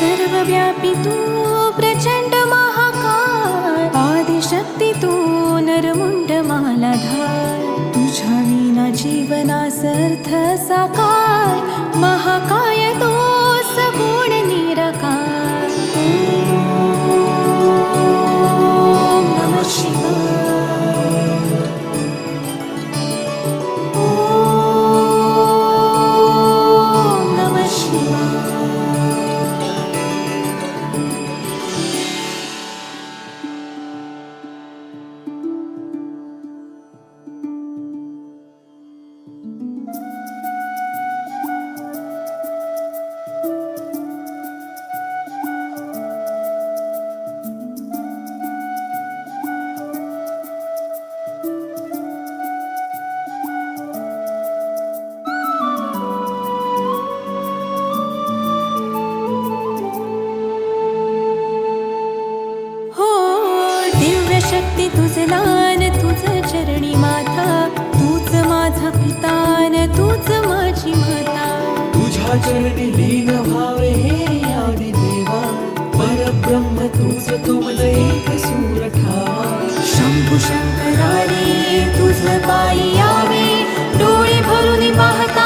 सर्वव्यापी तू प्रचंड महाकाय, आदिशक्ती तू नरमुंड मालाधार, तुझ्या विना जीवनास अर्थ साकार, महाकाय तो सगुण निराकार. ओम नमः शिवाय. ओम नमः शिवाय. शक्ती तुझ लान, तुझ चरणी माता, तूच माझा पितान, तूच माझी माता. तुझ्या चरणी लीन व्हावे हे आदि देवा, परब्रह्म तूच तुमज एक सूर ठावा. शंभू शंकरारी तुझ पायी यावे, डोळे भरून पाहता